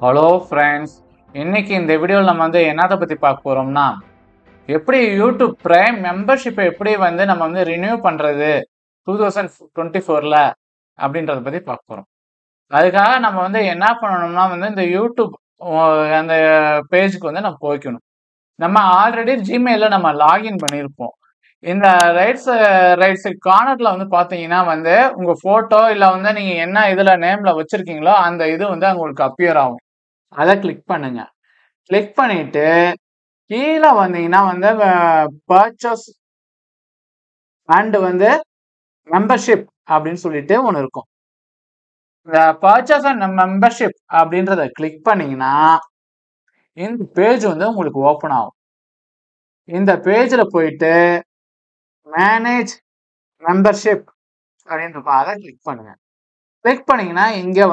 Hello friends, இன்னைக்கு இந்த வீடியோவில் நம்ம என்னத்தை பற்றி பார்க்க போகிறோம்னா, எப்படி யூடியூப் பிரைம் மெம்பர்ஷிப்பை எப்படி நம்ம ரினியூ பண்ணுறது 2024 அப்படின்றத பற்றி பார்க்க போகிறோம். அதுக்காக நம்ம என்ன பண்ணணும்னா இந்த யூடியூப் அந்த பேஜுக்கு நம்ம போய்க்கணும். நம்ம ஆல்ரெடி ஜிமெயிலில் நம்ம லாகின் பண்ணியிருப்போம். இந்த ரைட் சைட் கார்னர்ல பார்த்தீங்கன்னா உங்கள் ஃபோட்டோ இல்லை நீங்கள் என்ன இதில் நேமில் வச்சுருக்கீங்களோ அந்த இது உங்களுக்கு அப்பியர் ஆகும். அதை கிளிக் பண்ணுங்க. கிளிக் பண்ணிட்டு கீழே வந்தீங்கன்னா பர்ச்சேஸ் அண்ட் மெம்பர்ஷிப் அப்படின்னு சொல்லிட்டு ஒன்று இருக்கும். இந்த பர்ச்சேஸ் அண்ட் மெம்பர்ஷிப் அப்படின்றத கிளிக் பண்ணீங்கன்னா இந்த பேஜ் உங்களுக்கு ஓப்பன் ஆகும். இந்த பேஜில் போயிட்டு மேனேஜ் மெம்பர்ஷிப் அப்படின்னு இருக்கும். அதை கிளிக் பண்ணுங்க. கிளிக் பண்ணீங்கன்னா இங்கே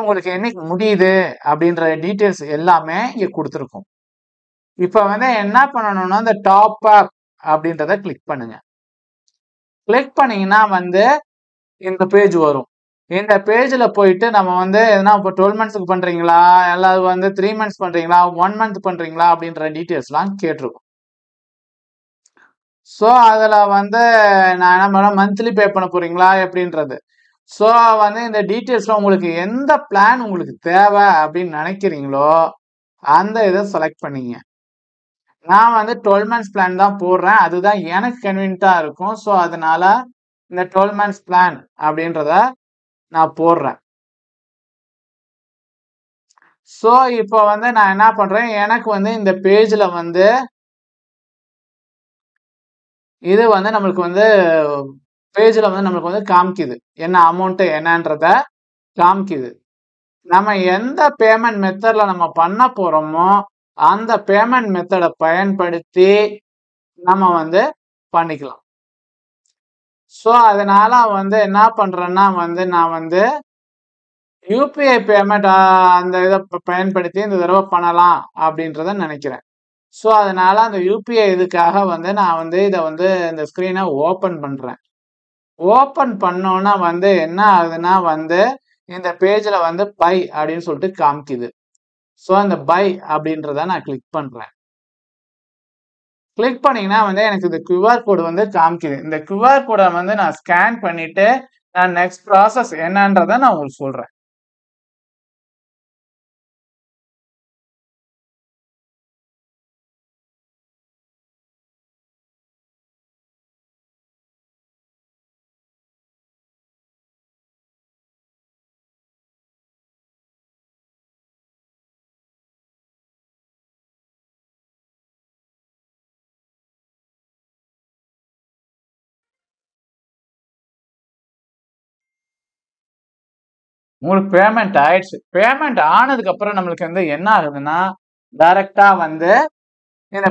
உங்களுக்கு என்னைக்கு முடியுது அப்படின்ற டீட்டெயில்ஸ் எல்லாமே இங்கே கொடுத்துருக்கும். இப்போ என்ன பண்ணணும்னா இந்த டாப் அப் அப்படின்றத கிளிக் பண்ணுங்க. கிளிக் பண்ணீங்கன்னா இந்த பேஜ் வரும். இந்த பேஜில் போயிட்டு நம்ம எதனா இப்போ 12 மந்த்ஸுக்கு பண்ணுறீங்களா, எல்லாது 3 மந்த்ஸ் பண்ணுறீங்களா, 1 மந்த் பண்ணுறீங்களா அப்படின்ற டீட்டெயில்ஸ்லாம் கேட்டிருக்கும். ஸோ அதில் நான் என்ன பண்ண மந்த்லி பே பண்ண போறீங்களா எப்படின்றது. ஸோ இந்த டீட்டெயில்ஸ்லாம் உங்களுக்கு எந்த பிளான் உங்களுக்கு தேவை அப்படின்னு நினைக்கிறீங்களோ அந்த இதை செலக்ட் பண்ணிங்க. நான் 12 மந்த்ஸ் பிளான் தான் போடுறேன், அதுதான் எனக்கு கன்வீனியன்ட்டாக இருக்கும். ஸோ அதனால இந்த 12 மந்த்ஸ் பிளான் அப்படின்றத நான் போடுறேன். ஸோ இப்போ நான் என்ன பண்ணுறேன், எனக்கு இந்த பேஜில் இது நம்மளுக்கு பேஜில் நம்மளுக்கு காமிக்குது என்ன அமௌண்ட்டு என்னன்றத காமிக்குது. நம்ம எந்த பேமெண்ட் மெத்தடில் நம்ம பண்ண போகிறோமோ அந்த பேமெண்ட் மெத்தடை பயன்படுத்தி நம்ம பண்ணிக்கலாம். ஸோ அதனால என்ன பண்ணுறேன்னா நான் யூபிஐ பேமெண்ட் அந்த இதை பயன்படுத்தி இந்த தடவை பண்ணலாம் அப்படின்றத நினைக்கிறேன். ஸோ அதனால அந்த யூபிஐ இதுக்காக நான் இதை இந்த ஸ்க்ரீனை ஓப்பன் பண்ணுறேன். ஓப்பன் பண்ணோன்னா என்ன ஆகுதுன்னா இந்த பேஜில் பை அப்படின்னு சொல்லிட்டு காமிக்குது. ஸோ அந்த பை அப்படின்றத நான் கிளிக் பண்ணுறேன். கிளிக் பண்ணீங்கன்னா எனக்கு இந்த கியூஆர் கோடு காமிக்குது. இந்த கியூஆர் கோடை நான் ஸ்கேன் பண்ணிட்டு நான் நெக்ஸ்ட் ப்ராசஸ் என்னன்றதை நான் உங்களுக்கு சொல்கிறேன். உங்களுக்கு பேமெண்ட் ஆயிடுச்சு. பேமெண்ட் ஆனதுக்கு அப்புறம் நம்மளுக்கு என்ன ஆகுதுன்னா டைரக்டா இந்த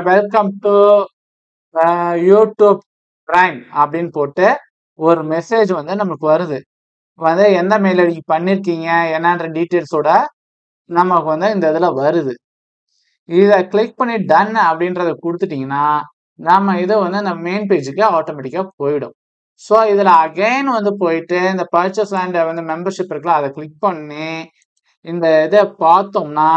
வெல்கம் டு யூடியூப் பிரைம் அப்படின்னு போட்டு ஒரு மெசேஜ் நம்மளுக்கு வருது. எந்த மெயில் ஐடி பண்ணிருக்கீங்க என்னன்ற டீட்டெயில்ஸோட நமக்கு இந்த இதுல வருது. இதை கிளிக் பண்ணி டன் அப்படின்றத கொடுத்துட்டீங்கன்னா நம்ம இதை அந்த மெயின் பேஜுக்கு ஆட்டோமேட்டிக்கா போயிடும். ஸோ இதில் அகெயின் போயிட்டு இந்த பர்ச்சேஸ் அண்ட் மெம்பர்ஷிப் இருக்குல்ல அதை கிளிக் பண்ணி இந்த இதை பார்த்தோம்னா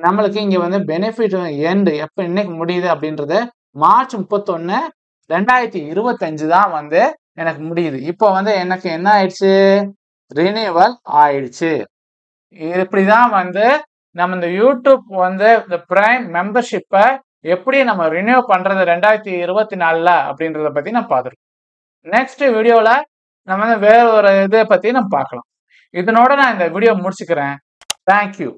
நம்மளுக்கு இங்கே பெனிஃபிட் எண்டு எப்போ இன்னைக்கு முடியுது அப்படின்றது மார்ச் 31, 2025 தான் எனக்கு முடியுது. இப்போ எனக்கு என்ன ஆயிடுச்சு, ரினியூவல் ஆயிடுச்சு. இப்படிதான் நம்ம இந்த யூடியூப் இந்த பிரைம் மெம்பர்ஷிப்பை எப்படி நம்ம ரினியூ பண்றது 2024 அப்படின்றத பத்தி நான் பார்த்துருக்கோம். நெக்ஸ்ட் வீடியோல நம்ம வேற ஒரு இதை பத்தி நம்ம பார்க்கலாம். இதனோட நான் இந்த வீடியோ முடிச்சுக்கிறேன். தேங்க்யூ.